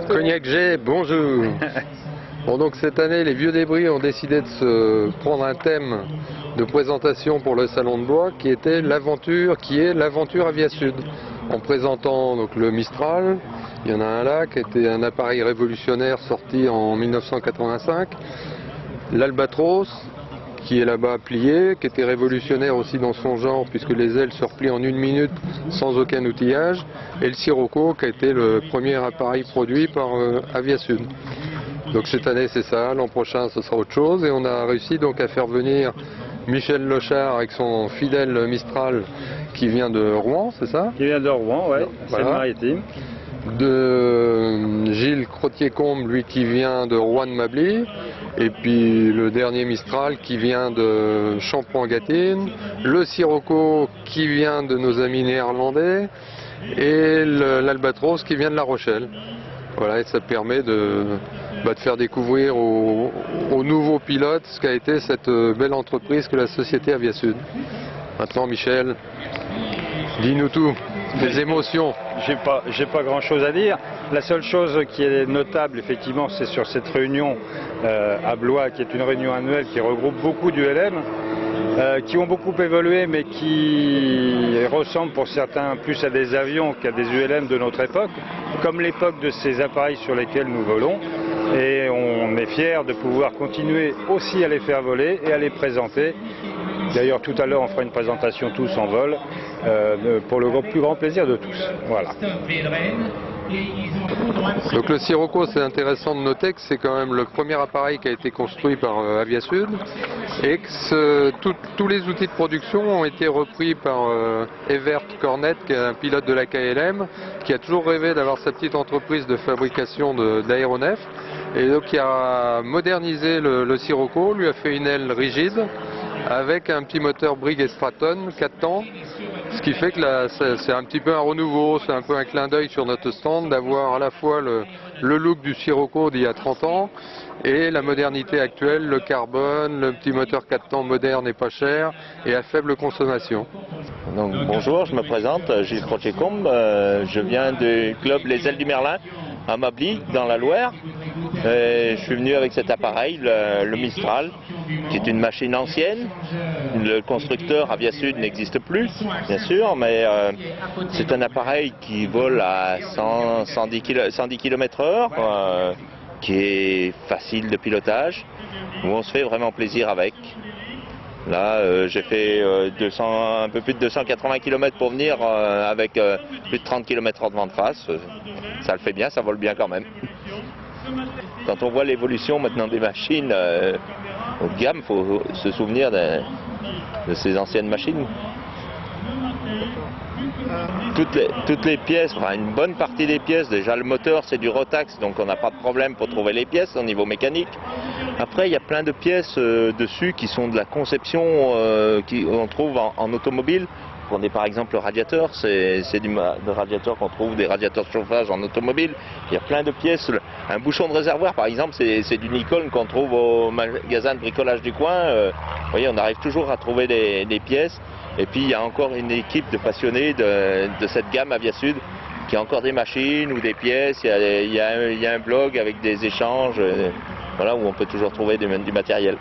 Cognac G, bonjour. Bon, donc cette année, les Vieux Débris ont décidé de se prendre un thème de présentation pour le Salon de Bois qui est l'aventure Aviasud. En présentant donc le Mistral, il y en a un là qui était un appareil révolutionnaire sorti en 1985, l'Albatros qui est là-bas plié, qui était révolutionnaire aussi dans son genre puisque les ailes se replient en 1 minute sans aucun outillage, et le Sirocco qui a été le premier appareil produit par Aviasud. Donc cette année c'est ça, l'an prochain ce sera autre chose, et on a réussi donc à faire venir Michel Lochard avec son fidèle Mistral qui vient de Rouen, c'est ça? Qui vient de Rouen, ouais, voilà. C'est le maritime. De Gilles Crottier-Combe, lui qui vient de Rouen-de-Mably, et puis le dernier Mistral qui vient de Champan-Gâtine, le Sirocco qui vient de nos amis néerlandais, et l'Albatros qui vient de La Rochelle. Voilà, et ça permet de faire découvrir aux nouveaux pilotes ce qu'a été cette belle entreprise que la société Aviasud. Maintenant, Michel, dis-nous tout, tes émotions. J'ai pas grand chose à dire. La seule chose qui est notable, effectivement, c'est sur cette réunion à Blois, qui est une réunion annuelle qui regroupe beaucoup d'ULM, qui ont beaucoup évolué, mais qui ressemblent pour certains plus à des avions qu'à des ULM de notre époque, comme l'époque de ces appareils sur lesquels nous volons. Et on est fiers de pouvoir continuer aussi à les faire voler et à les présenter. D'ailleurs, tout à l'heure, on fera une présentation tous en vol, pour le plus grand plaisir de tous. Voilà. Donc le Sirocco, c'est intéressant de noter que c'est quand même le premier appareil qui a été construit par Aviasud, et que tous les outils de production ont été repris par Evert Cornet, qui est un pilote de la KLM, qui a toujours rêvé d'avoir sa petite entreprise de fabrication d'aéronefs, et donc qui a modernisé le Sirocco, lui a fait une aile rigide avec un petit moteur Brigg Straton 4 temps, ce qui fait que c'est un petit peu un renouveau, c'est un peu un clin d'œil sur notre stand d'avoir à la fois le look du Sirocco d'il y a 30 ans et la modernité actuelle, le carbone, le petit moteur 4 temps moderne et pas cher et à faible consommation. Donc, bonjour, je me présente, Gilles Crottier-Combe, je viens du club Les Ailes du Merlin à Mably, dans la Loire. Je suis venu avec cet appareil, le Mistral, qui est une machine ancienne. Le constructeur Aviasud n'existe plus, bien sûr, mais c'est un appareil qui vole à 110 km/h, qui est facile de pilotage, où on se fait vraiment plaisir avec. Là, j'ai fait un peu plus de 280 km pour venir avec plus de 30 km/h de vent de face. Ça le fait bien, ça vole bien quand même. Quand on voit l'évolution maintenant des machines haut de gamme, il faut se souvenir de ces anciennes machines. Toutes les pièces, enfin une bonne partie des pièces, déjà le moteur c'est du Rotax, donc on n'a pas de problème pour trouver les pièces au niveau mécanique. Après il y a plein de pièces dessus qui sont de la conception qu'on trouve en automobile. Prenez par exemple le radiateur, c'est des radiateurs qu'on trouve, des radiateurs de chauffage en automobile. Il y a plein de pièces. Un bouchon de réservoir par exemple, c'est du Nikon qu'on trouve au magasin de bricolage du coin. Vous voyez, on arrive toujours à trouver des pièces. Et puis il y a encore une équipe de passionnés de cette gamme Aviasud qui a encore des machines ou des pièces. Il y a un blog avec des échanges, voilà, où on peut toujours trouver du matériel.